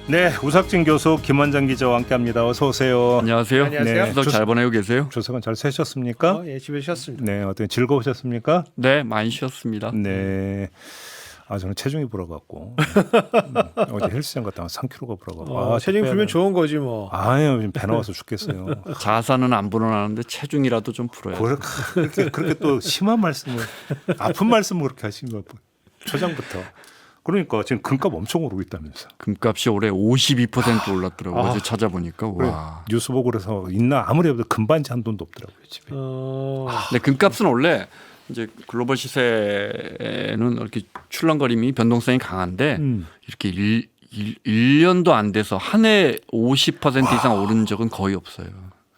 네, 우석진 교수, 김원장 기자와 함께합니다. 어서 오세요. 안녕하세요. 안녕하세요. 추석 잘 보내고 계세요? 추석은 잘 쉬셨습니까? 예, 집에 쉬었습니다. 네, 어떻게 즐거우셨습니까? 네, 많이 쉬었습니다. 네. 아, 저는 체중이 불어갖고 어제 헬스장 갔다 와 3kg가 불어갖고 체중 불면 좋은 거지 뭐. 아유, 지금 배 나와서 죽겠어요. 자산은 안 불어나는데 체중이라도 좀 불어요. 그렇게 또 심한 말씀을 아픈 말씀을 그렇게 하신 거 초장부터. 그러니까 지금 금값 엄청 오르고 있다면서. 금값이 올해 52% 올랐더라고요. 어제 찾아보니까 그래, 와. 뉴스 보고 그래서 있나 아무리 해도 금반지 한 돈도 없더라고요 집에. 근데 금값은 원래 이제 글로벌 시세는 이렇게 출렁거림이 변동성이 강한데 이렇게 1년도 안 돼서 한 해 50% 이상 오른 적은 거의 없어요.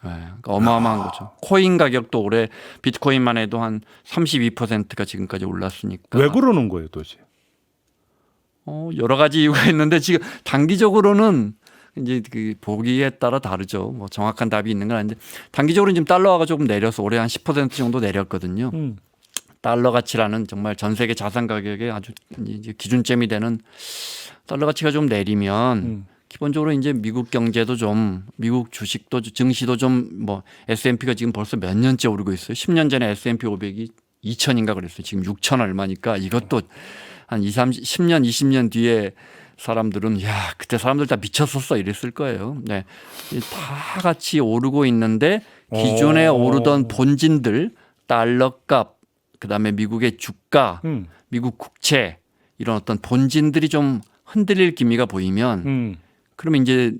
네, 그러니까 어마어마한 거죠. 코인 가격도 올해 비트코인만 해도 한 32%가 지금까지 올랐으니까. 왜 그러는 거예요, 도대체? 여러 가지 이유가 있는데 지금 단기적으로는 이제 그 보기에 따라 다르죠. 뭐 정확한 답이 있는 건 아닌데 단기적으로 지금 달러가 조금 내려서 올해 한 10% 정도 내렸거든요. 달러 가치라는 정말 전 세계 자산 가격에 아주 이제 기준점이 되는 달러 가치가 좀 내리면 기본적으로 이제 미국 경제도 좀 미국 주식도 증시도 좀 뭐 S&P가 지금 벌써 몇 년째 오르고 있어요. 10년 전에 S&P 500이 2,000인가 그랬어요. 지금 6,000 얼마니까 이것도 한 10년, 20년 뒤에 사람들은 야 그때 사람들 다 미쳤었어 이랬을 거예요. 네, 다 같이 오르고 있는데 기존에 오르던 본진들 달러값, 그다음에 미국의 주가, 미국 국채 이런 어떤 본진들이 좀 흔들릴 기미가 보이면 그러면 이제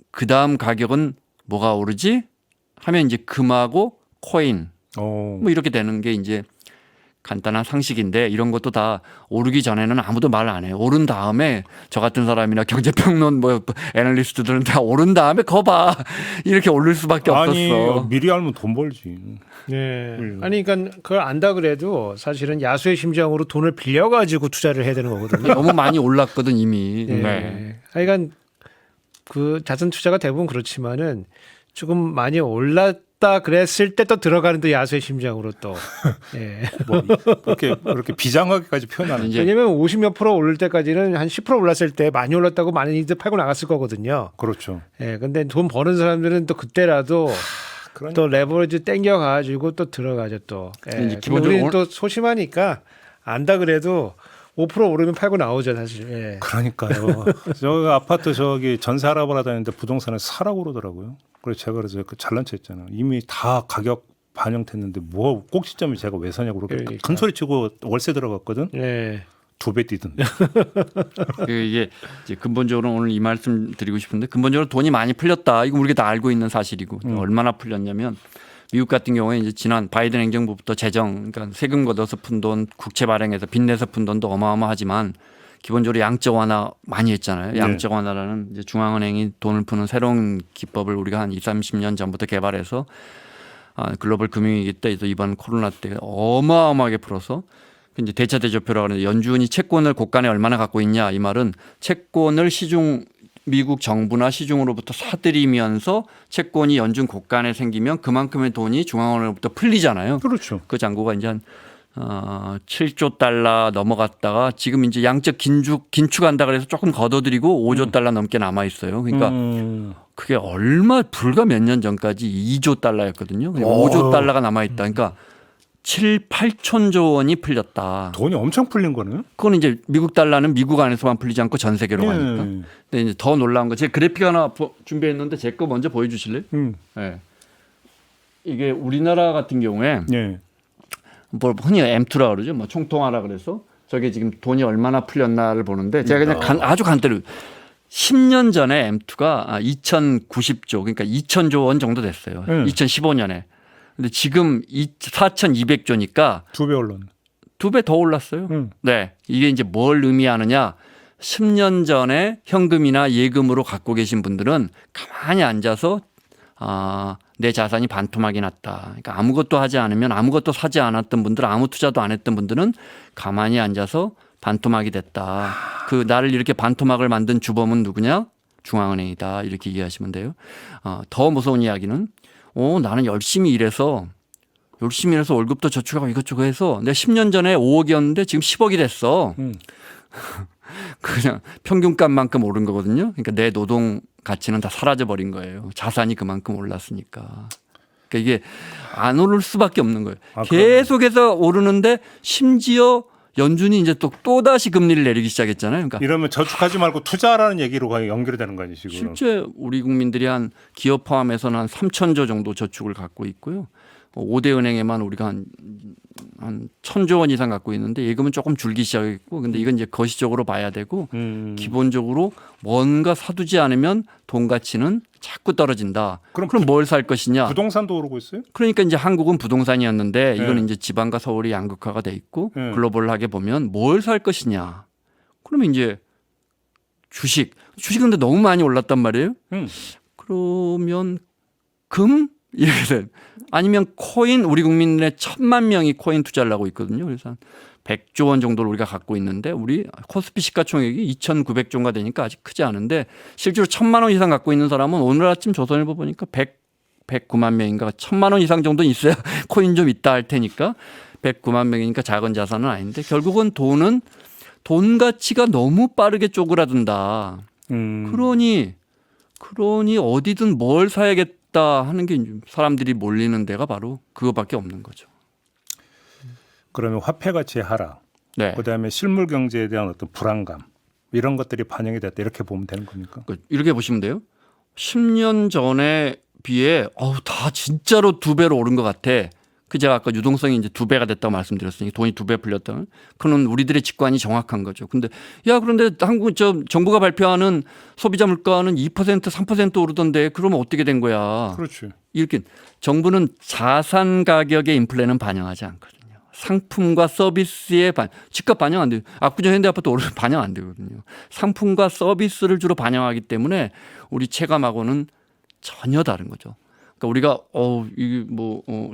그 다음 가격은 뭐가 오르지? 하면 이제 금하고 코인 뭐 이렇게 되는 게 이제 간단한 상식인데 이런 것도 다 오르기 전에는 아무도 말 안 해요. 오른 다음에 저 같은 사람이나 경제평론 뭐 애널리스트들은 다 오른 다음에 거봐 이렇게 오를 수밖에 없었어. 아니 미리 알면 돈 벌지. 네. 아니 그러니까 그걸 안다 그래도 사실은 야수의 심정으로 돈을 빌려 가지고 투자를 해야 되는 거거든요. 너무 많이 올랐거든 이미. 네. 네. 그러니까 그 자산 투자가 대부분 그렇지만은 조금 많이 올랐다 그랬을 때 또 들어가는 또 야수의 심정으로 또. 예. 뭐 그렇게 비장하게까지 표현하는. 이제 왜냐면 50몇 프로 오를 때까지는 한 10% 올랐을 때 많이 올랐다고 많이들 팔고 나갔을 거거든요. 그렇죠. 예. 근데 돈 버는 사람들은 또 그때라도 그러니까. 또 레버리지 땡겨 가지고 또 들어가죠 또. 예. 이제 기본적으로 우리는 기본적으로 또 소심하니까 안다 그래도 5% 오르면 팔고 나오죠 사실. 예. 그러니까요. 저 아파트 저기 전세 알아보러 다니는데 부동산을 사라고 그러더라고요. 그래서 그 잘난 체 했잖아요. 이미 다 가격 반영됐는데 뭐 꼭지점이 제가 왜 사냐고 그렇게 그러니까. 큰 소리 치고 월세 들어갔거든. 예. 2배 뛰던데. 이게 이제 근본적으로 오늘 이 말씀 드리고 싶은데 근본적으로 돈이 많이 풀렸다. 이거 우리가 다 알고 있는 사실이고 얼마나 풀렸냐면 미국 같은 경우에 이제 지난 바이든 행정부부터 재정, 그러니까 세금 걷어서 푼 돈, 국채 발행해서 빚내서 푼 돈도 어마어마하지만 기본적으로 양적 완화 많이 했잖아요. 양적 완화라는 이제 중앙은행이 돈을 푸는 새로운 기법을 우리가 한 20, 30년 전부터 개발해서 글로벌 금융위기 때 또 이번 코로나 때 어마어마하게 풀어서 이제 대차 대조표라고 하는데 연준이 채권을 고간에 얼마나 갖고 있냐 이 말은 채권을 시중 미국 정부나 시중으로부터 사들이면서 채권이 연준 고간에 생기면 그만큼의 돈이 중앙은행으로부터 풀리잖아요. 그렇죠. 그 잔고가 이제 한 7조 달러 넘어갔다가 지금 이제 양적 긴축한다 그래서 조금 걷어들이고 5조 달러 넘게 남아 있어요. 그러니까 그게 불과 몇 년 전까지 2조 달러였거든요. 5조 달러가 남아 있다. 그러니까 7, 8천조 원이 풀렸다. 돈이 엄청 풀린 거는. 그건 이제 미국 달러는 미국 안에서만 풀리지 않고 전 세계로 가니까. 근데 이제 더 놀라운 거 제가 그래픽 하나 준비했는데 제 거 먼저 보여주실래요? 네. 이게 우리나라 같은 경우에 뭐 흔히 M2라 그러죠. 뭐 총통화라 그래서 저게 지금 돈이 얼마나 풀렸나를 보는데 제가 그냥 아주 간단히 10년 전에 M2가 2,090조 그러니까 2,000조 원 정도 됐어요. 2015년에. 근데 지금 4,200조니까 2배 올랐네. 2배 더 올랐어요. 네. 이게 이제 뭘 의미하느냐. 10년 전에 현금이나 예금으로 갖고 계신 분들은 가만히 앉아서 내 자산이 반토막이 났다. 그러니까 아무것도 하지 않으면 아무것도 사지 않았던 분들, 아무 투자도 안 했던 분들은 가만히 앉아서 반토막이 됐다. 그 나를 이렇게 반토막을 만든 주범은 누구냐? 중앙은행이다. 이렇게 이해하시면 돼요. 더 무서운 이야기는 나는 열심히 일해서 월급도 저축하고 이것저것 해서 내가 10년 전에 5억이었는데 지금 10억이 됐어. 그냥 평균값만큼 오른 거거든요. 그러니까 내 노동 가치는 다 사라져 버린 거예요. 자산이 그만큼 올랐으니까. 그러니까 이게 안 오를 수밖에 없는 거예요. 아, 계속해서 오르는데 심지어 연준이 이제 또 다시 금리를 내리기 시작했잖아요. 그러니까 이러면 저축하지 말고 투자라는 얘기로 연결이 되는 거 아니에요, 지금? 실제 우리 국민들이 한 기업 포함해서는 한 3천조 정도 저축을 갖고 있고요. 5대 은행에만 우리가 한 1,000조 원 이상 갖고 있는데 예금은 조금 줄기 시작했고, 근데 이건 이제 거시적으로 봐야 되고 기본적으로 뭔가 사두지 않으면 돈 가치는 자꾸 떨어진다. 그럼 뭘 살 것이냐? 부동산도 오르고 있어요? 그러니까 이제 한국은 부동산이었는데 이건 이제 지방과 서울이 양극화가 돼 있고 글로벌하게 보면 뭘 살 것이냐? 그러면 이제 주식은 근데 너무 많이 올랐단 말이에요. 그러면 금 이렇게 된 아니면 코인 우리 국민의 1,000만 명이 코인 투자를 하고 있거든요. 그래서 한 100조 원 정도를 우리가 갖고 있는데 우리 코스피 시가총액이 2,900조가 되니까 아직 크지 않은데 실제로 1,000만 원 이상 갖고 있는 사람은 오늘 아침 조선일보 보니까 109만 명인가 1,000만 원 이상 정도 있어야 코인 좀 있다 할 테니까 109만 명이니까 작은 자산은 아닌데 결국은 돈 가치가 너무 빠르게 쪼그라든다. 그러니 어디든 뭘 사야겠다 하는 게 사람들이 몰리는 데가 바로 그거밖에 없는 거죠. 그러면 화폐 가치의 하락, 네. 그다음에 실물 경제에 대한 어떤 불안감 이런 것들이 반영이 됐다 이렇게 보면 되는 겁니까? 이렇게 보시면 돼요. 10년 전에 비해 다 진짜로 2배로 오른 것 같아. 제가 아까 유동성이 이제 2배가 됐다고 말씀드렸으니 돈이 2배 풀렸다. 그는 우리들의 직관이 정확한 거죠. 그런데 한국 정부가 발표하는 소비자 물가는 2% 3% 오르던데 그러면 어떻게 된 거야? 그렇지. 이렇게 정부는 자산 가격의 인플레는 반영하지 않거든요. 상품과 서비스의 집값 반영 안 돼요. 압구정 현대아파트 오르면 반영 안 되거든요. 상품과 서비스를 주로 반영하기 때문에 우리 체감하고는 전혀 다른 거죠. 그러니까 우리가 이게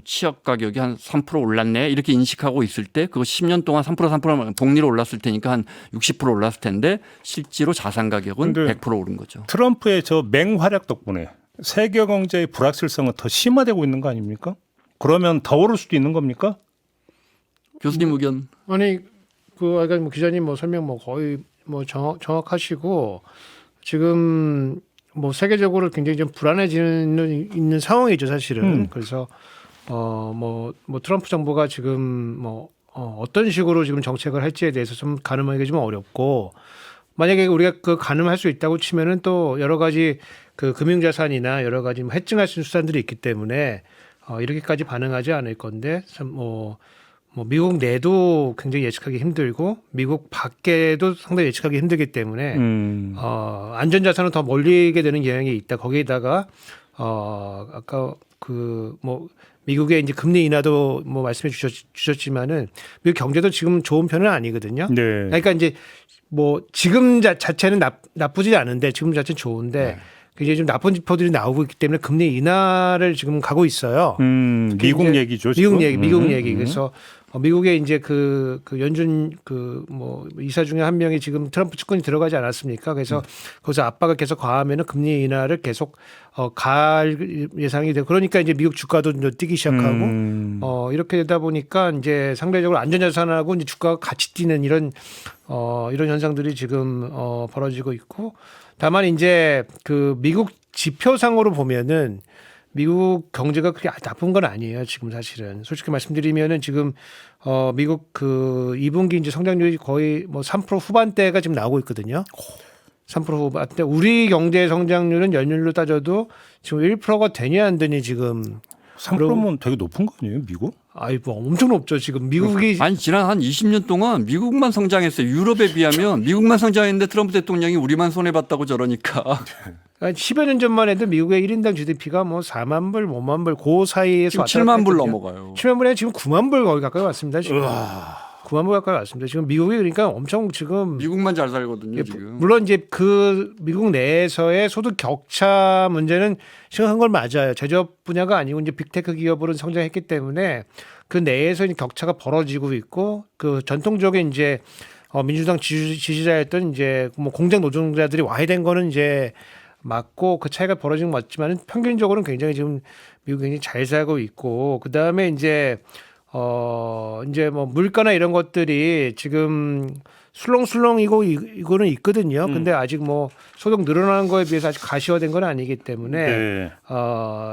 취업 가격이 한 3% 올랐네 이렇게 인식하고 있을 때 그거 10년 동안 3% 복리로 올랐을 테니까 한 60% 올랐을 텐데 실제로 자산 가격은 100% 오른 거죠. 트럼프의 저 맹활약 덕분에 세계 경제의 불확실성은 더 심화되고 있는 거 아닙니까? 그러면 더 오를 수도 있는 겁니까? 교수님 의견. 아니 아까 기자님 설명 거의 정확하시고 지금 세계적으로 굉장히 좀 불안해지는 있는 상황이죠 사실은. 그래서 트럼프 정부가 지금 어떤 식으로 지금 정책을 할지에 대해서 좀 가늠하기가 좀 어렵고 만약에 우리가 그 가늠할 수 있다고 치면은 또 여러 가지 그 금융자산이나 여러 가지 해증할 수 있는 수단들이 있기 때문에 이렇게까지 반응하지 않을 건데 참 미국 내도 굉장히 예측하기 힘들고 미국 밖에도 상당히 예측하기 힘들기 때문에 안전자산은 더 몰리게 되는 경향이 있다. 거기에다가 아까 미국의 이제 금리 인하도 말씀해 주셨지만은 미국 경제도 지금 좋은 편은 아니거든요. 네. 그러니까 이제 지금 자체는 나쁘지 않은데 지금 자체는 좋은데 굉장히 좀 나쁜 지표들이 나오고 있기 때문에 금리 인하를 지금 가고 있어요. 미국 얘기죠. 지금? 미국 얘기. 그래서 미국의 이제 그 연준 이사 중에 한 명이 지금 트럼프 측근이 들어가지 않았습니까? 그래서 거기서 압박을 계속 가하면은 금리 인하를 계속 갈 예상이 되고 그러니까 이제 미국 주가도 이제 뛰기 시작하고 이렇게 되다 보니까 이제 상대적으로 안전자산하고 이제 주가가 같이 뛰는 이런 현상들이 지금 벌어지고 있고 다만 이제 그 미국 지표상으로 보면은 미국 경제가 그렇게 나쁜 건 아니에요. 지금 사실은 솔직히 말씀드리면은 지금 미국 그 2분기 이제 성장률이 거의 3% 후반대가 지금 나오고 있거든요. 3% 후반대. 우리 경제 성장률은 연율로 따져도 지금 1%가 되냐 안 되니 지금 3%면 되게 높은 거 아니에요, 미국? 엄청 높죠. 지금 미국이 지난 한 20년 동안 미국만 성장했어요. 유럽에 비하면 미국만 성장했는데 트럼프 대통령이 우리만 손해봤다고 저러니까. 10여 년 전만 해도 미국의 1인당 GDP가 4만 불, 5만 불, 그 사이에서 7만 불 넘어가요. 7만 불에 지금 9만 불 거의 가까이 왔습니다. 지금. 9만 불 가까이 왔습니다. 지금 미국이 그러니까 엄청 지금 미국만 잘 살거든요. 지금. 물론 이제 그 미국 내에서의 소득 격차 문제는 심각한 걸 맞아요. 제조업 분야가 아니고 이제 빅테크 기업으로 성장했기 때문에 그 내에서 격차가 벌어지고 있고 그 전통적인 이제 민주당 지지자였던 이제 공장 노동자들이 와해된 거는 이제 맞고 그 차이가 벌어진 건 맞지만은 평균적으로는 굉장히 지금 미국이 굉장히 잘 살고 있고 그 다음에 이제 물가나 이런 것들이 지금 술렁술렁 이거는 있거든요. 근데 아직 뭐 소득 늘어나는 거에 비해서 아직 가시화된 건 아니기 때문에 네.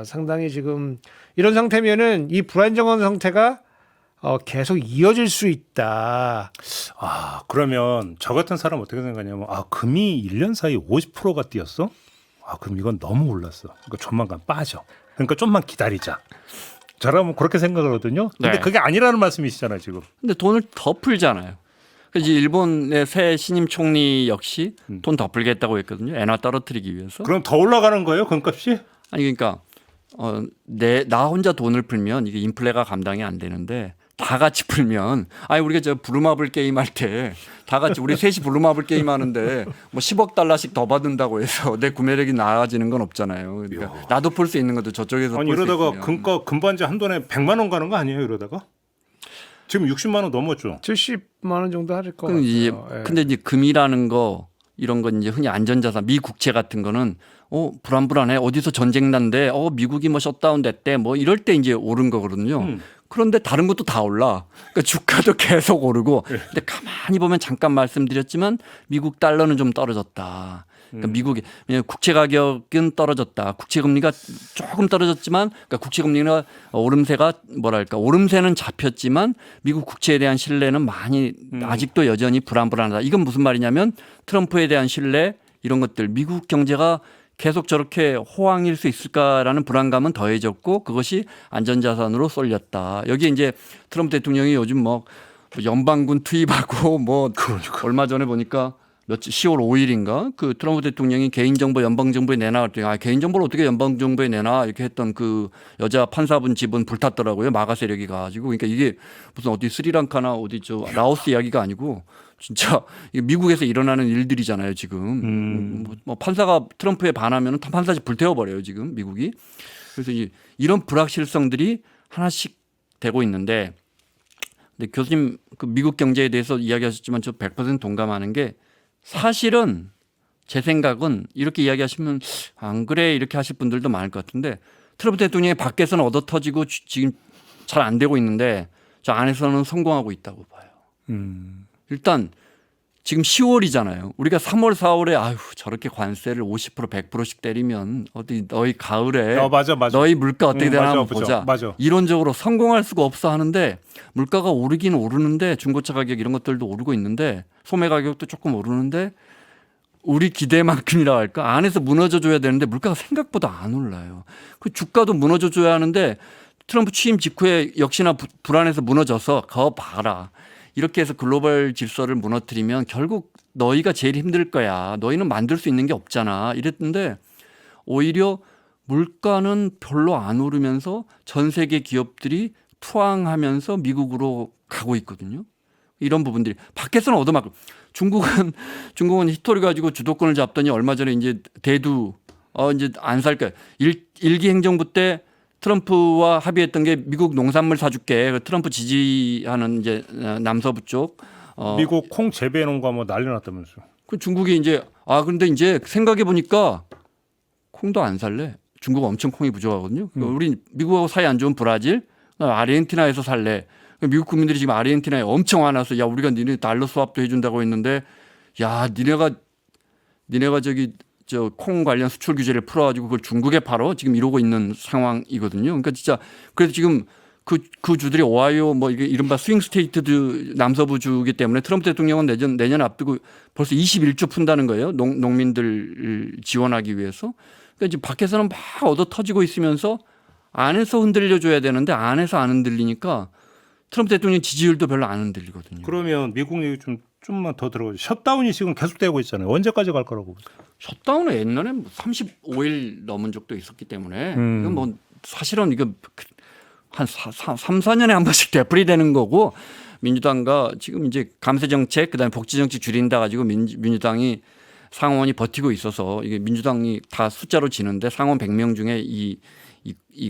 상당히 지금 이런 상태면은 이 불안정한 상태가 계속 이어질 수 있다. 아, 그러면 저 같은 사람 어떻게 생각하냐면 금이 1년 사이 50%가 뛰었어? 그럼 이건 너무 올랐어. 그러니까 조만간 빠져. 그러니까 좀만 기다리자. 저라면 그렇게 생각을 하거든요. 근데 네. 그게 아니라는 말씀이시잖아요, 지금. 근데 돈을 더 풀잖아요. 그래서 일본의 새 신임 총리 역시 돈 더 풀겠다고 했거든요. 엔화 떨어뜨리기 위해서. 그럼 더 올라가는 거예요, 금값이? 아니 그러니까 나 혼자 돈을 풀면 이게 인플레가 감당이 안 되는데 다 같이 풀면 우리가 저 부루마블 게임 할 때 다 같이 우리 셋이 부루마블 게임 하는데 뭐 10억 달러씩 더 받는다고 해서 내 구매력이 나아지는 건 없잖아요. 그러니까 나도 풀 수 있는 것도 저쪽에서 아니 풀 수 이러다가 있으면. 금반지 한 돈에 100만 원 가는 거 아니에요, 이러다가? 지금 60만 원 넘었죠. 70만 원 정도 할 것 그럼 이제 같아요. 예. 근데 이제 금이라는 거 이런 건 이제 흔히 안전자산 미국채 같은 거는 불안해 어디서 전쟁 난데 미국이 뭐 셧다운 됐대 뭐 이럴 때 이제 오른 거거든요. 그런데 다른 것도 다 올라. 그러니까 주가도 계속 오르고. 근데 가만히 보면 잠깐 말씀드렸지만 미국 달러는 좀 떨어졌다. 그러니까 미국의 국채 가격은 떨어졌다. 국채 금리가 조금 떨어졌지만 그러니까 국채 금리가 오름세는 잡혔지만 미국 국채에 대한 신뢰는 많이 아직도 여전히 불안하다. 이건 무슨 말이냐면 트럼프에 대한 신뢰 이런 것들 미국 경제가 계속 저렇게 호황일 수 있을까라는 불안감은 더해졌고 그것이 안전자산으로 쏠렸다. 여기 이제 트럼프 대통령이 요즘 뭐 연방군 투입하고 얼마 전에 보니까 10월 5일인가 그 트럼프 대통령이 개인정보 연방정부에 내놔 그랬더니 개인정보를 어떻게 연방정부에 내놔 이렇게 했던 그 여자 판사분 집은 불탔더라고요. 마가 세력이 가지고 그러니까 이게 무슨 어디 스리랑카나 어디 라오스 이야기가 아니고 진짜 미국에서 일어나는 일들이잖아요 지금. 뭐 판사가 트럼프에 반하면 판사집 불태워버려요 지금 미국이. 그래서 이런 불확실성들이 하나씩 되고 있는데 근데 교수님 그 미국 경제에 대해서 이야기하셨지만 저 100% 동감하는 게 사실은 제 생각은 이렇게 이야기하시면 안 그래 이렇게 하실 분들도 많을 것 같은데 트럼프 대통령이 밖에서는 얻어 터지고 지금 잘 안 되고 있는데 저 안에서는 성공하고 있다고 봐요. 일단 지금 10월이잖아요. 우리가 3월, 4월에 저렇게 관세를 50% 100%씩 때리면 어디 너희 가을에 맞아. 너희 물가 어떻게 되나 맞아, 한번 보자. 맞아. 이론적으로 성공할 수가 없어 하는데 물가가 오르긴 오르는데 중고차 가격 이런 것들도 오르고 있는데 소매 가격도 조금 오르는데 우리 기대만큼이라 할까 안에서 무너져 줘야 되는데 물가가 생각보다 안 올라요. 그 주가도 무너져 줘야 하는데 트럼프 취임 직후에 역시나 불안해서 무너져서 거 봐라. 이렇게 해서 글로벌 질서를 무너뜨리면 결국 너희가 제일 힘들 거야. 너희는 만들 수 있는 게 없잖아. 이랬는데 오히려 물가는 별로 안 오르면서 전 세계 기업들이 투항하면서 미국으로 가고 있거든요. 이런 부분들이 밖에서는 얻어맞고 중국은 히토리 가지고 주도권을 잡더니 얼마 전에 이제 대두 이제 안 살 거야. 일기 행정부 때 트럼프와 합의했던 게 미국 농산물 사줄게. 트럼프 지지하는 이제 남서부 쪽 미국 콩 재배해 놓은 거 뭐 난리 났다면서. 그 중국이 이제 그런데 이제 생각해 보니까 콩도 안 살래. 중국 엄청 콩이 부족하거든요. 우리 미국하고 사이 안 좋은 브라질, 아르헨티나에서 살래. 미국 국민들이 지금 아르헨티나에 엄청 화나서 우리가 니네 달러 수합도 해준다고 했는데 니네가 저기 저 콩 관련 수출 규제를 풀어가지고 그걸 중국에 팔어 지금 이러고 있는 상황이거든요. 그러니까 진짜 그래서 지금 그 주들이 오하이오 뭐 이게 이른바 스윙 스테이트 남서부 주기 때문에 트럼프 대통령은 내년 앞두고 벌써 21조 푼다는 거예요. 농민들 지원하기 위해서. 그러니까 지금 밖에서는 막 얻어 터지고 있으면서 안에서 흔들려줘야 되는데 안에서 안 흔들리니까 트럼프 대통령 지지율도 별로 안 흔들리거든요. 그러면 미국 얘기 좀만 더 들어가죠. 셧다운이 지금 계속되고 있잖아요. 언제까지 갈 거라고 보세요? 셧다운은 옛날에 35일 넘은 적도 있었기 때문에 이건 뭐 사실은 이거 한 3, 4년에 한 번씩 되풀이되는 거고 민주당과 지금 이제 감세 정책 그다음에 복지 정책 줄인다 가지고 민주당이 상원이 버티고 있어서 이게 민주당이 다 숫자로 지는데 상원 100명 중에 이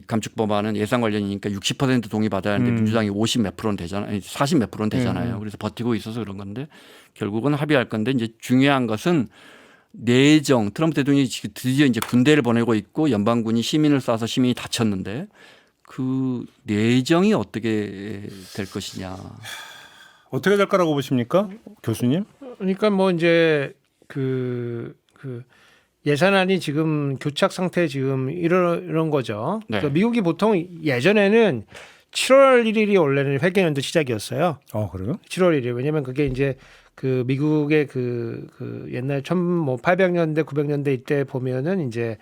감축 법안은 예산 관련이니까 60% 동의 받아야 하는데 민주당이 50 몇 프로는 되잖아요. 40 몇 프로는 되잖아요. 그래서 버티고 있어서 그런 건데 결국은 합의할 건데 이제 중요한 것은 내정 트럼프 대통령이 드디어 이제 군대를 보내고 있고 연방군이 시민을 쏴서 시민이 다쳤는데 그 내정이 어떻게 될 것이냐. 어떻게 될 거라고 보십니까, 교수님? 그러니까 뭐 이제 그 예산안이 지금 교착 상태 지금 이런 거죠. 네. 그러니까 미국이 보통 예전에는 7월 1일이 원래는 회계연도 시작이었어요. 그래요? 7월 1일. 왜냐면 그게 이제 그 미국의 그 옛날 1800년대 900년대 이때 보면은 이제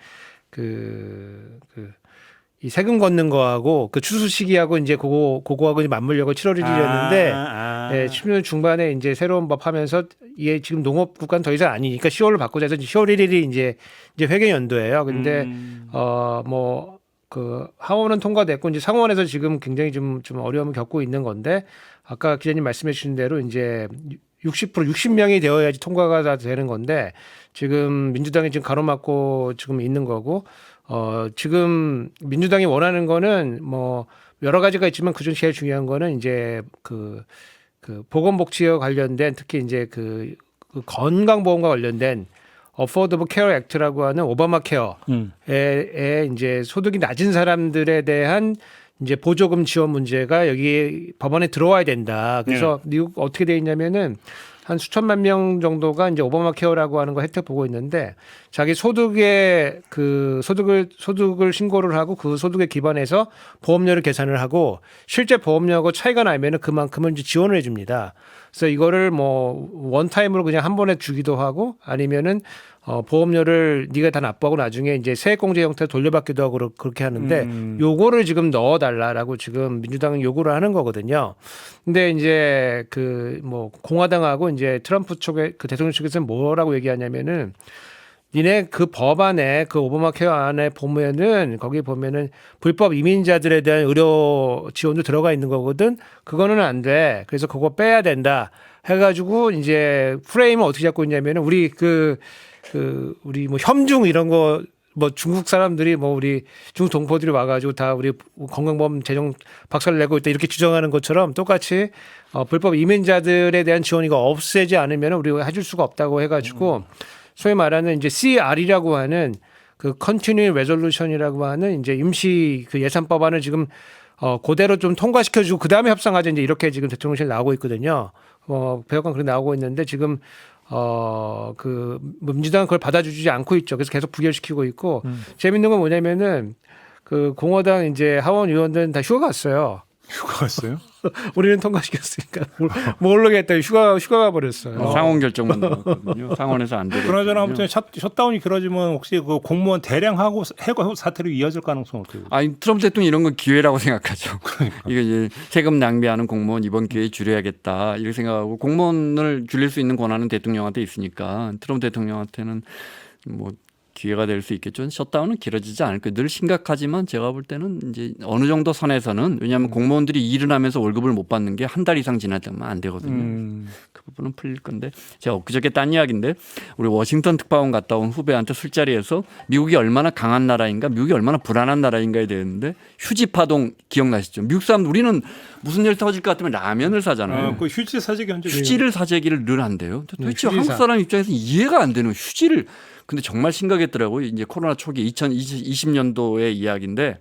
이 세금 걷는 거하고 그 추수 시기하고 이제 그거하고 이제 맞물려고 7월 1일이었는데 예, 10년 중반에 이제 새로운 법 하면서 이게 지금 농업 국가는 더 이상 아니니까 10월로 바꾸자 해서 10월 1일이 이제 회계 연도예요. 근데 뭐 그 하원은 통과됐고 이제 상원에서 지금 굉장히 좀 어려움을 겪고 있는 건데 아까 기자님 말씀해 주신 대로 이제 60명이 되어야지 통과가 다 되는 건데 지금 민주당이 지금 가로막고 지금 있는 거고 지금 민주당이 원하는 거는 뭐 여러 가지가 있지만 그중 제일 중요한 거는 이제 그 보건복지와 관련된 특히 이제 그 건강보험과 관련된 어포더블 케어 액트라고 하는 오바마 케어에 이제 소득이 낮은 사람들에 대한 이제 보조금 지원 문제가 여기 법안에 들어와야 된다. 그래서 미국 어떻게 돼 있냐면은 한 수천만 명 정도가 이제 오바마 케어라고 하는 거 혜택 보고 있는데 자기 소득에 소득을 신고를 하고 그 소득에 기반해서 보험료를 계산을 하고 실제 보험료하고 차이가 나면은 그만큼을 이제 지원을 해줍니다. 그래서 이거를 뭐 원타임으로 그냥 한 번에 주기도 하고 아니면은 보험료를 네가 다 납부하고 나중에 이제 세액공제 형태로 돌려받기도 하고 그렇게 하는데 요거를 지금 넣어달라라고 지금 민주당은 요구를 하는 거거든요. 근데 이제 그 뭐 공화당하고 이제 트럼프 쪽에 그 대통령 측에서는 뭐라고 얘기하냐면은 니네 그 법안에 그 오바마 케어 안에 보면은 거기 보면은 불법 이민자들에 대한 의료 지원도 들어가 있는 거거든. 그거는 안 돼. 그래서 그거 빼야 된다. 해가지고 이제 프레임을 어떻게 잡고 있냐면은 우리 우리 뭐 협중 이런 거 뭐 중국 사람들이 뭐 우리 중국 동포들이 와가지고 다 우리 건강보험 재정 박살 내고 있다 이렇게 주장하는 것처럼 똑같이 불법 이민자들에 대한 지원 이거 없애지 않으면 우리가 해줄 수가 없다고 해가지고 소위 말하는 이제 CR이라고 하는 그 Continuing Resolution이라고 하는 이제 임시 그 예산법안을 지금 그대로 좀 통과시켜주고 그 다음에 협상하자 이제 이렇게 지금 대통령실 나오고 있거든요. 백악관 그렇게 나오고 있는데 지금 그 민주당은 그걸 받아주지 않고 있죠. 그래서 계속 부결시키고 있고 재밌는 건 뭐냐면은 그 공화당 이제 하원 의원들은 다 휴가 갔어요. 휴가 갔어요? 우리는 통과시켰으니까 모르겠다. 휴가 가버렸어요. 상원 결정만 나왔거든요. 상원에서 안 되고. 그나저나 아무튼 셧다운이 길어지면 혹시 그 공무원 대량하고 해고 사태로 이어질 가능성은 어떻게 돼요? 아니 트럼프 대통령 이런 건 기회라고 생각하죠. 이게 이제 세금 낭비하는 공무원 이번 기회에 줄여야겠다 이렇게 생각하고 공무원을 줄일 수 있는 권한은 대통령한테 있으니까 트럼프 대통령한테는 뭐 기회가 될 수 있겠죠. 셧다운은 길어지지 않을 거예요. 늘 심각하지만 제가 볼 때는 이제 어느 정도 선에서는 왜냐하면 공무원들이 일을 하면서 월급을 못 받는 게 한 달 이상 지나면 안 되거든요. 그 부분은 풀릴 건데 제가 엊그저께 딴 이야기인데 우리 워싱턴 특파원 갔다 온 후배한테 술자리에서 미국이 얼마나 강한 나라인가 미국이 얼마나 불안한 나라인가에 대했는데 휴지 파동 기억나시죠? 미국 사람들 우리는 무슨 일 터질 것 같으면 라면을 사잖아요. 그 휴지 사재기 현재 휴지를 사재기를 늘 한대요. 도대체 휴지사. 한국 사람 입장에서 이해가 안 되는 휴지를 근데 정말 심각했더라고요. 이제 코로나 초기 2020년도의 이야기인데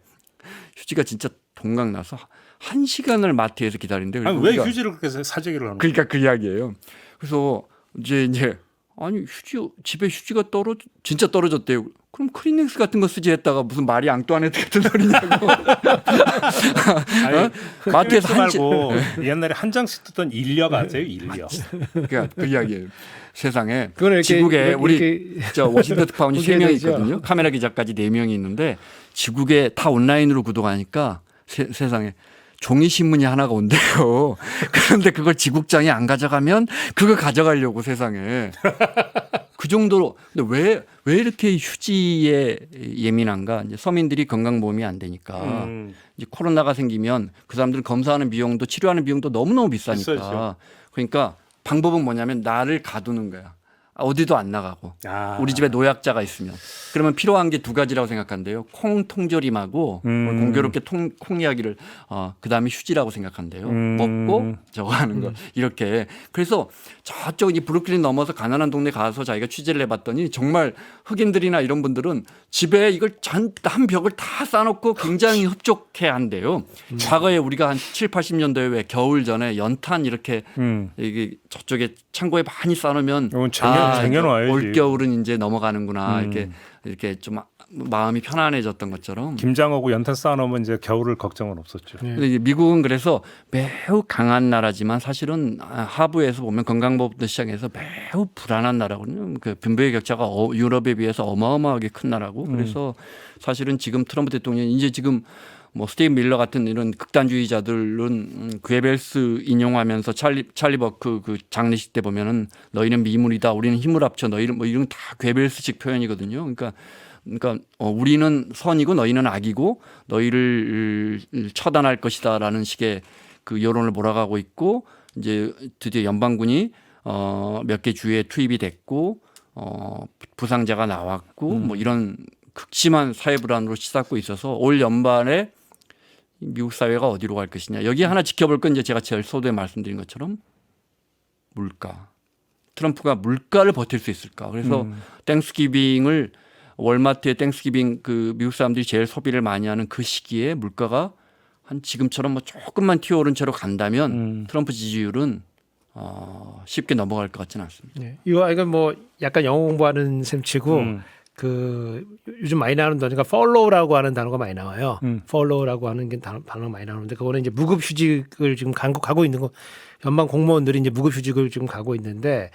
휴지가 진짜 동강 나서 1시간을 마트에서 기다린대. 아니 왜 휴지를 그렇게 사재기를 하는 거예요? 그러니까 그 이야기예요. 그래서 이제 아니 집에 휴지가 진짜 떨어졌대요. 그럼 크리넥스 같은 거 쓰지 했다가 무슨 마리 앙뚜아네트 같은 소리냐고. 마트에서 말고 옛날에 한 장씩 뜯던 인력 아세요? 인력. 그러니까 그 이야기예요. 세상에 이렇게, 지국에 우리 이렇게 워싱턴 특파원이 3명 되죠. 있거든요. 카메라 기자까지 4명이 있는데 지국에 다 온라인으로 구독하니까 세상에 종이 신문이 하나가 온대요. 그런데 그걸 지국장이 안 가져가면 그거 가져가려고 세상에. 그 정도로. 근데 왜 이렇게 휴지에 예민한가? 이제 서민들이 건강보험이 안 되니까 이제 코로나가 생기면 그 사람들은 검사하는 비용도 치료하는 비용도 너무너무 비싸니까. 비싸죠. 그러니까 방법은 뭐냐면 나를 가두는 거야. 어디도 안 나가고 아. 우리 집에 노약자가 있으면 그러면 필요한 게 두 가지라고 생각한대요. 콩 통조림하고 오늘 공교롭게 콩 이야기를 그다음에 휴지라고 생각한대요. 먹고 저거 하는 거 이렇게. 그래서 저쪽 이 브루클린 넘어서 가난한 동네 가서 자기가 취재를 해봤더니 정말 흑인들이나 이런 분들은 집에 이걸 한 벽을 다 쌓아놓고 굉장히 흡족해 한대요. 과거에 우리가 한 7, 80년도에 왜 겨울 전에 연탄 이렇게 이게 저쪽에 창고에 많이 쌓아놓으면 이건 쟁여놔야지. 올 겨울은 이제 넘어가는구나 이렇게 좀 마음이 편안해졌던 것처럼. 김장하고 연탄 쌓아놓으면 이제 겨울을 걱정은 없었죠. 근데 이제 미국은 그래서 매우 강한 나라지만 사실은 하부에서 보면 건강보험부터 시작해서 매우 불안한 나라거든요. 그 빈부의 격차가 유럽에 비해서 어마어마하게 큰 나라고. 그래서 사실은 지금 트럼프 대통령이 이제 지금 뭐 스티브 밀러 같은 이런 극단주의자들은 괴벨스 인용하면서 찰리 버크 그 장례식 때 보면은 너희는 미물이다, 우리는 힘을 합쳐, 너희는 뭐 이런 다 괴벨스식 표현이거든요. 그러니까 우리는 선이고 너희는 악이고 너희를 처단할 것이다라는 식의 그 여론을 몰아가고 있고 이제 드디어 연방군이 몇 개 주에 투입이 됐고 부상자가 나왔고 뭐 이런 극심한 사회 불안으로 치닫고 있어서 올 연말에 미국 사회가 어디로 갈 것이냐. 여기 하나 지켜볼 건 이제 제가 제일 서두에 말씀드린 것처럼 물가. 트럼프가 물가를 버틸 수 있을까. 그래서 땡스기빙을 월마트의 땡스기빙 그 미국 사람들이 제일 소비를 많이 하는 그 시기에 물가가 한 지금처럼 뭐 조금만 튀어오른 채로 간다면 트럼프 지지율은 쉽게 넘어갈 것 같지는 않습니다. 네. 이건 뭐 약간 영어 공부하는 셈 치고 그 요즘 많이 나오는 단어가 furlough라고 하는 단어가 많이 나와요. furlough라고 하는 게 단어가 많이 나오는데 그거는 이제 무급 휴직을 지금 가고 있는 거 연방 공무원들이 이제 무급 휴직을 지금 가고 있는데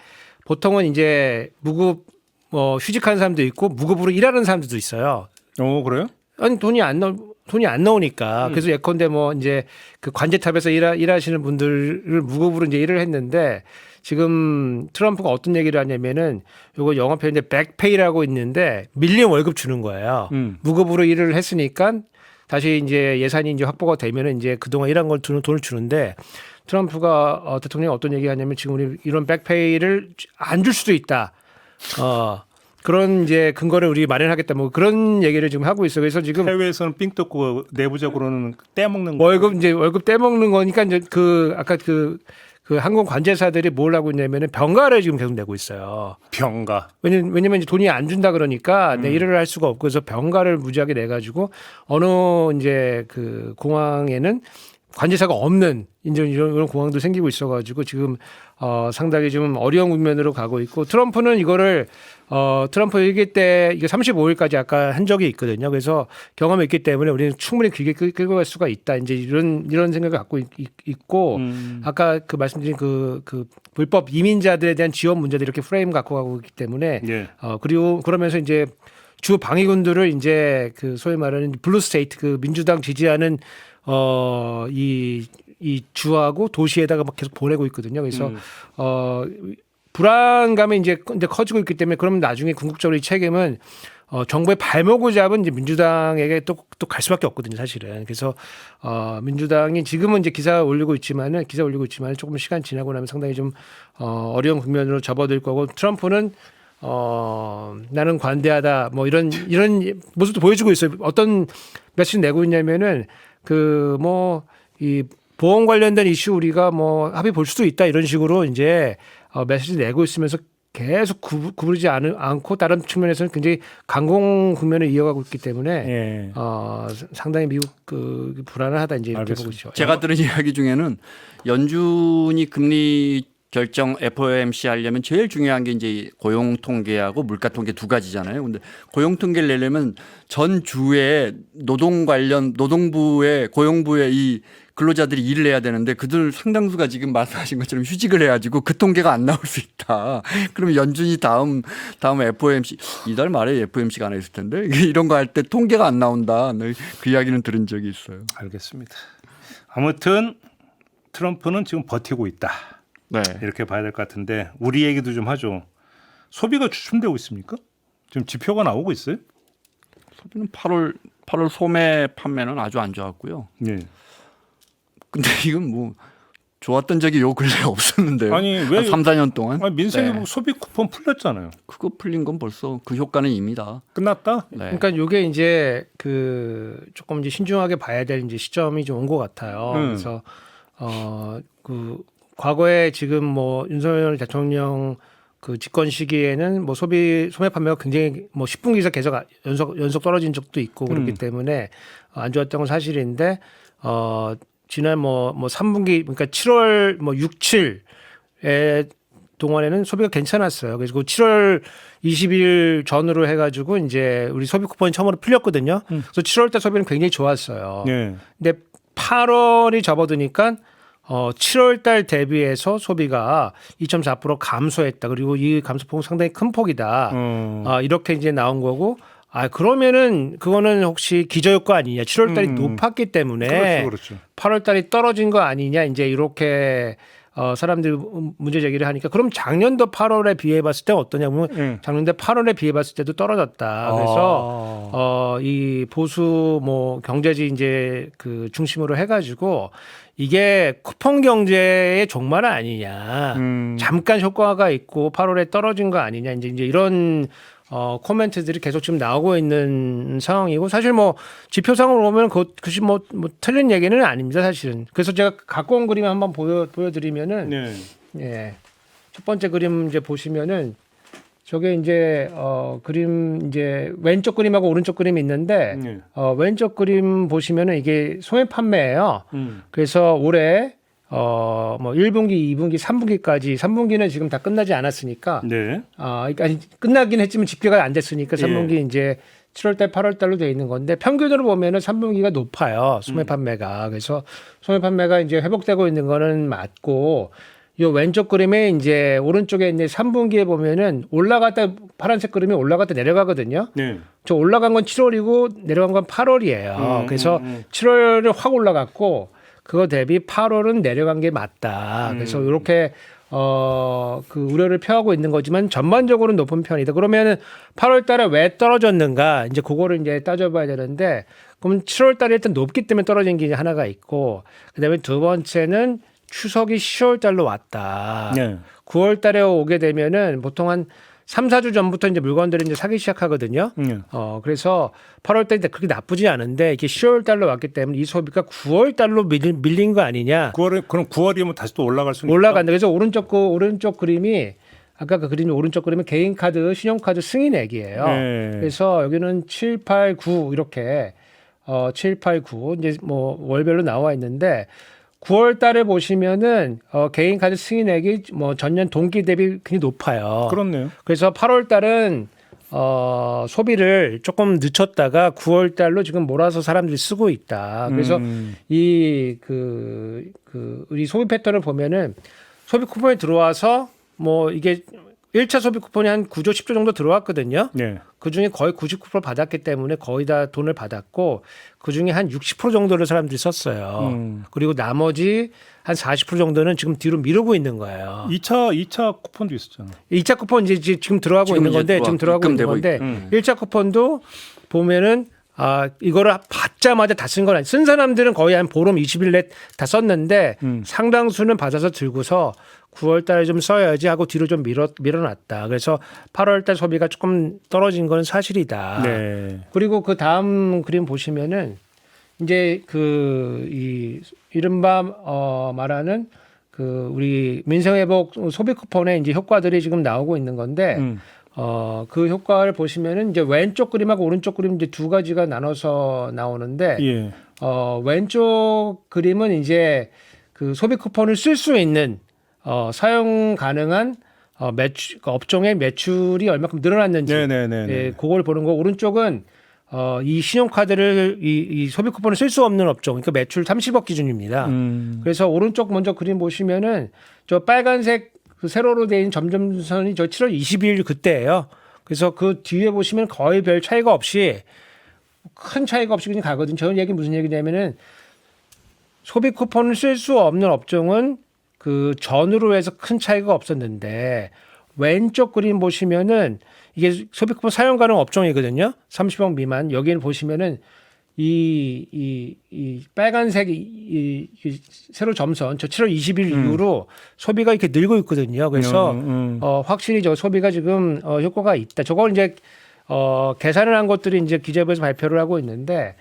보통은 이제 무급 휴직하는 사람도 있고 무급으로 일하는 사람들도 있어요. 그래요? 아니 돈이 안 나오니까 그래서 예컨대 뭐 이제 그 관제탑에서 일하시는 분들을 무급으로 이제 일을 했는데 지금 트럼프가 어떤 얘기를 하냐면은 요거 영어 표현인데 백페이라고 있는데 밀린 월급 주는 거예요. 무급으로 일을 했으니까 다시 이제 예산이 이제 확보가 되면은 이제 그동안 일한 걸 돈을 주는데 트럼프가 대통령이 어떤 얘기 하냐면 지금 우리 이런 백페이를 안 줄 수도 있다. 그런 이제 근거를 우리 마련하겠다 뭐 그런 얘기를 지금 하고 있어요. 그래서 지금 해외에서는 삥 뜯고 내부적으로는 떼먹는 월급 떼먹는 거니까 이제 아까 그 항공 관제사들이 뭘 하고 있냐면은 병가를 지금 계속 내고 있어요. 병가. 왜냐면 이제 돈이 안 준다 그러니까 내 일을 할 수가 없고 그래서 병가를 무지하게 내 가지고 어느 이제 그 공항에는 관제사가 없는 이런 공항도 생기고 있어가지고 지금 상당히 좀 어려운 국면으로 가고 있고 트럼프는 이거를 트럼프 얘기 때 이게 35일까지 아까 한 적이 있거든요. 그래서 경험이 있기 때문에 우리는 충분히 길게 끌고 갈 수가 있다. 이제 이런 생각을 갖고 있고 아까 그 말씀드린 그 불법 이민자들에 대한 지원 문제도 이렇게 프레임 갖고 가고 있기 때문에 예. 그리고 그러면서 이제 주 방위군들을 이제 그 소위 말하는 블루 스테이트 그 민주당 지지하는 이 주하고 도시에다가 막 계속 보내고 있거든요. 그래서 불안감이 이제 커지고 있기 때문에 그러면 나중에 궁극적으로 이 책임은 정부의 발목을 잡은 이제 민주당에게 또 갈 수밖에 없거든요, 사실은. 그래서 민주당이 지금은 이제 기사 올리고 있지만은 조금 시간 지나고 나면 상당히 좀 어려운 국면으로 접어들 거고 트럼프는 나는 관대하다 뭐 이런 모습도 보여주고 있어요. 어떤 메시지 내고 있냐면은 이 보험 관련된 이슈 우리가 뭐 합의 볼 수도 있다 이런 식으로 이제 메시지 내고 있으면서 계속 구부리지 않고 다른 측면에서는 굉장히 강공 국면을 이어가고 있기 때문에 예. 상당히 미국 그 불안하다 이제 이렇게 보고 있죠. 제가 들은 이야기 중에는 연준이 금리 결정 FOMC 하려면 제일 중요한 게 이제 고용 통계하고 물가 통계 두 가지잖아요. 근데 고용 통계를 내려면 전 주에 노동부의 고용부의 이 근로자들이 일을 해야 되는데 그들 상당수가 지금 말씀하신 것처럼 휴직을 해가지고 그 통계가 안 나올 수 있다. 그러면 연준이 다음 FOMC 이달 말에 FOMC가 안 했을 텐데 이런 거 할 때 통계가 안 나온다. 그 이야기는 들은 적이 있어요. 알겠습니다. 아무튼 트럼프는 지금 버티고 있다. 네. 이렇게 봐야 될 것 같은데 우리 얘기도 좀 하죠. 소비가 주춤되고 있습니까? 지금 지표가 나오고 있어요? 소비는 8월 소매 판매는 아주 안 좋았고요. 네. 근데 이건 뭐 좋았던 적이 요 근래 없었는데요. 아니 왜 한 3, 4년 동안. 아니, 민생회복 네. 소비 쿠폰 풀렸잖아요. 그거 풀린 건 벌써 그 효과는 이미다. 끝났다? 네. 그러니까 요게 이제 그 조금 이제 신중하게 봐야 될 이제 시점이 좀 온 것 같아요. 그래서 그 과거에 지금 뭐 윤석열 대통령 그 집권 시기에는 뭐 소매 판매가 굉장히 뭐 10분기 이상 계속 연속 떨어진 적도 있고 그렇기 때문에 안 좋았던 건 사실인데 지난 뭐 3분기 그러니까 7월 뭐 6, 7에 동안에는 소비가 괜찮았어요. 그래서 그 7월 20일 전후로 해가지고 이제 우리 소비 쿠폰이 처음으로 풀렸거든요. 그래서 7월달 소비는 굉장히 좋았어요. 네. 근데 8월이 접어드니까 7월달 대비해서 소비가 2.4% 감소했다. 그리고 이 감소폭은 상당히 큰 폭이다. 이렇게 이제 나온 거고. 그러면은 그거는 혹시 기저효과 아니냐. 7월달이 높았기 때문에 그렇죠. 8월달이 떨어진 거 아니냐. 이제 이렇게 사람들이 문제 제기를 하니까 그럼 작년도 8월에 비해 봤을 때 어떠냐면 작년도 8월에 비해 봤을 때도 떨어졌다. 그래서 이 보수 뭐 경제지 이제 그 중심으로 해가지고 이게 쿠폰 경제의 종말 아니냐. 잠깐 효과가 있고 8월에 떨어진 거 아니냐. 이제 이런 코멘트들이 계속 지금 나오고 있는 상황이고 사실 뭐 지표상으로 보면 그것이 뭐 틀린 얘기는 아닙니다 사실은. 그래서 제가 갖고 온 그림 한번 보여드리면은 네. 예. 첫 번째 그림 이제 보시면은 저게 이제 그림 이제 왼쪽 그림하고 오른쪽 그림이 있는데 네. 왼쪽 그림 보시면은 이게 소매 판매예요. 그래서 올해 뭐 1분기, 2분기, 3분기까지 3분기는 지금 다 끝나지 않았으니까 네. 아니 끝나긴 했지만 집계가 안 됐으니까 3분기 이제 7월달, 8월달로 돼 있는 건데 평균으로 보면은 3분기가 높아요. 소매 판매가. 그래서 소매 판매가 이제 회복되고 있는 거는 맞고 요 왼쪽 그림에 이제 오른쪽에 있는 3분기에 보면은 올라갔다 파란색 그림이 올라갔다 내려가거든요. 네. 저 올라간 건 7월이고 내려간 건 8월이에요. 그래서 7월에 확 올라갔고 그거 대비 8월은 내려간 게 맞다. 그래서 이렇게 그 우려를 표하고 있는 거지만 전반적으로는 높은 편이다. 그러면은 8월 달에 왜 떨어졌는가? 이제 그거를 이제 따져봐야 되는데 그럼 7월 달에 일단 높기 때문에 떨어진 게 하나가 있고 그다음에 두 번째는 추석이 10월 달로 왔다. 네. 9월 달에 오게 되면은 보통 한 3, 4주 전부터 이제 물건들이 이제 사기 시작하거든요. 그래서 8월 달에 그렇게 나쁘지 않은데 이게 10월 달로 왔기 때문에 이 소비가 9월 달로 밀린 거 아니냐. 9월에 그럼 9월이면 다시 또 올라갈 수 있다. 올라간다. 그래서 오른쪽 그림이 아까 그 그림이 오른쪽 그림은 개인 카드, 신용카드 승인액이에요. 네. 그래서 여기는 7, 8, 9 이렇게 7, 8, 9 이제 뭐 월별로 나와 있는데 9월 달에 보시면은 개인 카드 승인액이 뭐 전년 동기 대비 굉장히 높아요. 그렇네요. 그래서 8월 달은 소비를 조금 늦췄다가 9월 달로 지금 몰아서 사람들이 쓰고 있다. 그래서 이 우리 소비 패턴을 보면은 소비 쿠폰이 들어와서 뭐 이게 1차 소비 쿠폰이 한 9조 10조 정도 들어왔거든요. 네. 그중에 거의 99% 받았기 때문에 거의 다 돈을 받았고 그중에 한 60% 정도를 사람들이 썼어요. 그리고 나머지 한 40% 정도는 지금 뒤로 미루고 있는 거예요. 2차 쿠폰도 있었잖아요. 2차 쿠폰 이제 지금 들어가고 지금 있는 건데 지금 들어가고 있는 입금되고 건데 1차 쿠폰도 보면은 이거를 받자마자 다 쓴 건 아니에요. 쓴 사람들은 거의 한 보름 20일 내 다 썼는데 상당수는 받아서 들고서 9월 달에 좀 써야지 하고 뒤로 좀 밀어놨다. 그래서 8월 달 소비가 조금 떨어진 건 사실이다. 네. 그리고 그 다음 그림 보시면은 이제 이 이른바 말하는 그 우리 민생회복 소비 쿠폰의 이제 효과들이 지금 나오고 있는 건데 그 효과를 보시면은 이제 왼쪽 그림하고 오른쪽 그림 이제 두 가지가 나눠서 나오는데 예. 왼쪽 그림은 이제 그 소비 쿠폰을 쓸 수 있는 사용 가능한 업종의 매출이 얼마큼 늘어났는지 네네네. 예, 그걸 보는 거. 오른쪽은 이 신용카드를 이 소비 쿠폰을 쓸 수 없는 업종, 그러니까 매출 30억 기준입니다. 그래서 오른쪽 먼저 그림 보시면은 저 빨간색 그 세로로 돼 있는 점점선이 저 7월 22일 그때예요. 그래서 그 뒤에 보시면 거의 별 차이가 없이 큰 차이가 없이 그냥 가거든요. 저 얘기 무슨 얘기냐면은 소비 쿠폰을 쓸 수 없는 업종은 그 전후로 해서 큰 차이가 없었는데 왼쪽 그림 보시면은 이게 소비 쿠폰 사용 가능 업종이거든요. 30억 미만. 여기는 보시면은 이 빨간색 이 세로 점선 저 7월 20일 이후로 소비가 이렇게 늘고 있거든요. 그래서 확실히 저 소비가 지금 효과가 있다. 저걸 이제 계산을 한 것들이 이제 기재부에서 발표를 하고 있는데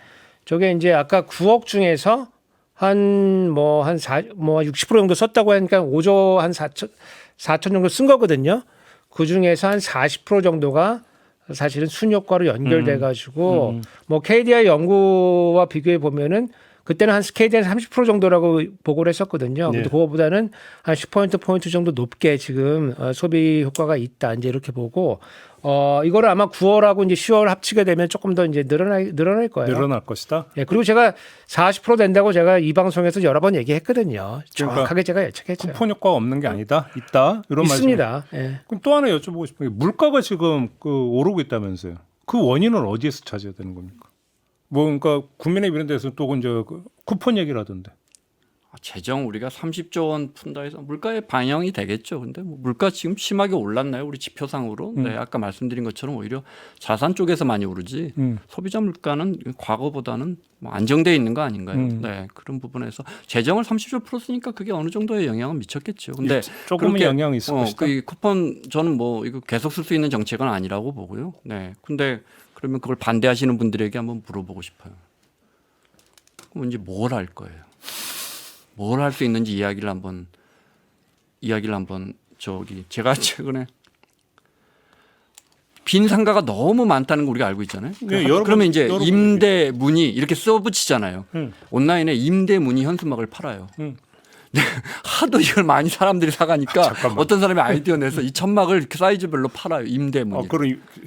저게 이제 아까 9억 중에서 한 60% 정도 썼다고 하니까 5조 한 4천 정도 쓴 거거든요. 그 중에서 한 40% 정도가 사실은 순효과로 연결돼 가지고 뭐 KDI 연구와 비교해 보면은 그때는 한 KDI 30% 정도라고 보고를 했었거든요. 근데 그거보다는 한 10포인트 정도 높게 지금 소비 효과가 있다. 이제 이렇게 보고 이거를 아마 9월하고 이제 10월 합치게 되면 조금 더 이제 늘어날 거예요. 늘어날 것이다. 예, 그리고 제가 40% 된다고 제가 이 방송에서 여러 번 얘기했거든요. 정확하게 제가 예측했죠. 쿠폰 효과가 없는 게 아니다. 있다. 이런 말씀. 있습니다. 예. 그럼 또 하나 여쭤보고 싶은 게 물가가 지금 오르고 있다면서요. 그 원인은 어디에서 찾아야 되는 겁니까? 뭐 그러니까 국민의힘 이런 데서 또 이제 쿠폰 얘기를 하던데. 재정 우리가 30조 원 푼다 해서 물가에 반영이 되겠죠. 근데 뭐 물가 지금 심하게 올랐나요? 우리 지표상으로. 네, 아까 말씀드린 것처럼 오히려 자산 쪽에서 많이 오르지. 소비자 물가는 과거보다는 뭐 안정돼 있는 거 아닌가요? 네, 그런 부분에서 재정을 30조 풀었으니까 그게 어느 정도의 영향은 미쳤겠죠. 근데 조금은 영향이 있을 것이다. 그 쿠폰 저는 뭐 이거 계속 쓸 수 있는 정책은 아니라고 보고요. 네, 근데 그러면 그걸 반대하시는 분들에게 한번 물어보고 싶어요. 그럼 이제 뭘 할 거예요? 뭘 할 수 있는지 이야기를 한번 제가 최근에 빈 상가가 너무 많다는 거 우리가 알고 있잖아요. 네, 그러면 이제 임대 문의 이렇게 써붙이잖아요. 온라인에 임대 문의 현수막을 팔아요. 하도 이걸 많이 사람들이 사가니까 어떤 사람이 아이디어 내서 이 천막을 이렇게 사이즈별로 팔아요. 임대 문의.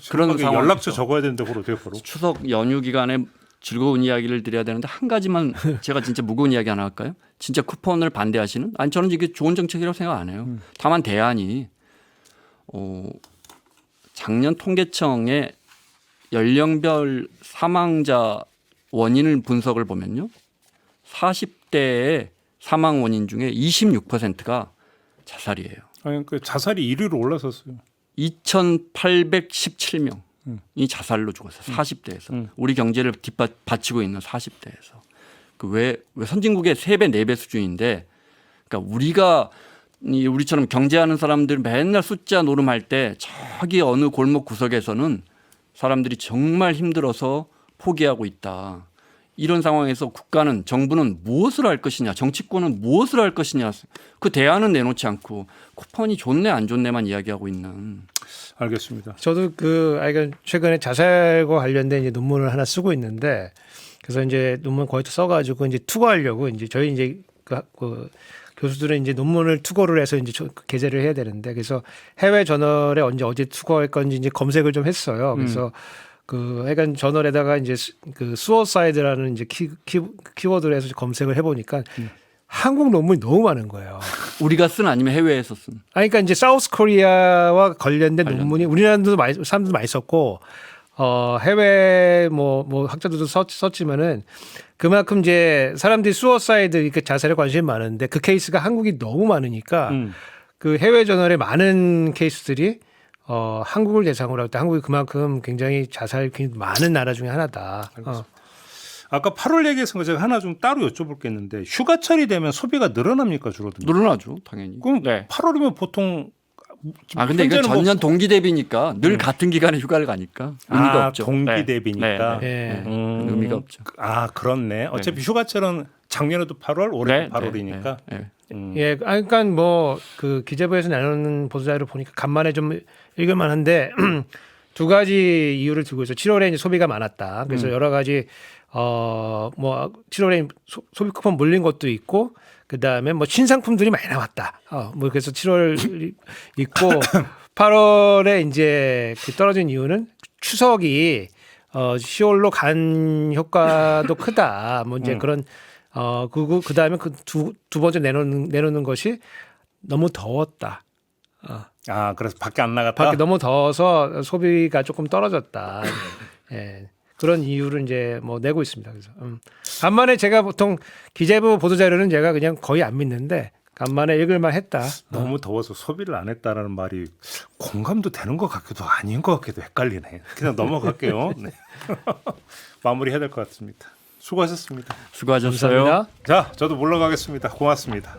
그런 연락처 적어야 되는데 그걸 어떻게 바로? 추석 연휴 기간에 즐거운 이야기를 드려야 되는데 한 가지만 제가 진짜 무거운 이야기 하나 할까요? 진짜 쿠폰을 반대하시는? 아니 저는 이게 좋은 정책이라고 생각 안 해요. 다만 대안이 작년 통계청의 연령별 사망자 원인을 분석을 보면요. 40대의 사망 원인 중에 26%가 자살이에요. 아니 그 자살이 1위로 올라섰어요. 2,817명. 이 자살로 죽었어요. 40대에서. 우리 경제를 뒷받치고 있는 40대에서. 왜 선진국의 3배, 4배 수준인데 그러니까 우리처럼 경제하는 사람들 맨날 숫자 노름할 때 저기 어느 골목 구석에서는 사람들이 정말 힘들어서 포기하고 있다. 이런 상황에서 정부는 무엇을 할 것이냐, 정치권은 무엇을 할 것이냐, 그 대안은 내놓지 않고 쿠폰이 좋네 안 좋네만 이야기하고 있는. 알겠습니다. 저도 최근에 자살과 관련된 이제 논문을 하나 쓰고 있는데 그래서 이제 논문 거의 써가지고 이제 투고하려고 이제 저희 이제 그 교수들은 이제 논문을 투고를 해서 이제 게재를 해야 되는데 그래서 해외 저널에 어제 투고할 건지 이제 검색을 좀 했어요. 그래서 하여간 저널에다가 이제 그 수어사이드라는 이제 키워드를 해서 검색을 해보니까 한국 논문이 너무 많은 거예요. 우리가 쓴 아니면 해외에서 쓴? 그러니까 이제 사우스 코리아와 관련된 논문이 우리나라도 사람들도 많이 썼고 해외 뭐 학자들도 썼지만은 그만큼 이제 사람들이 수어사이드 이렇게 자살에 관심이 많은데 그 케이스가 한국이 너무 많으니까 그 해외 저널에 많은 케이스들이 한국을 대상으로 할 때 한국이 그만큼 굉장히 자살이 많은 나라 중에 하나다. 아까 8월 얘기해서 제가 하나 좀 따로 여쭤볼 게 있는데 휴가철이 되면 소비가 늘어납니까 줄어듭니까? 늘어나죠, 당연히. 그럼 네. 8월이면 보통 근데 이건 전년 동기 대비니까 늘 같은 기간에 휴가를 가니까 의미가 없죠. 동기 대비니까. 네. 의미가 없죠. 그렇네. 어차피 휴가철은 작년에도 8월, 올해도 8월이니까. 예, 그러니까 뭐 그 기재부에서 내놓는 보도자료를 보니까 간만에 좀 읽을만한데 두 가지 이유를 두고 있어. 7월에 이제 소비가 많았다. 그래서 여러 가지 뭐 7월에 소비 쿠폰 몰린 것도 있고 그다음에 뭐 신상품들이 많이 나왔다. 뭐 그래서 7월 있고 8월에 이제 그 떨어진 이유는 추석이 10월로 간 효과도 크다. 뭐 이제 그런 그다음에 그 두 번째 내놓는 것이 너무 더웠다. 그래서 밖에 안 나갔다. 밖에 너무 더워서 소비가 조금 떨어졌다. 예. 그런 이유를 이제 뭐 내고 있습니다. 그래서 간만에 제가 보통 기재부 보도 자료는 제가 그냥 거의 안 믿는데 간만에 읽을만 했다. 너무 더워서 소비를 안 했다라는 말이 공감도 되는 것 같기도 아닌 것 같기도 헷갈리네. 그냥 넘어갈게요. 네. 마무리해야 될 것 같습니다. 수고하셨습니다. 수고하셨어요. 감사합니다. 자, 저도 물러가겠습니다. 고맙습니다.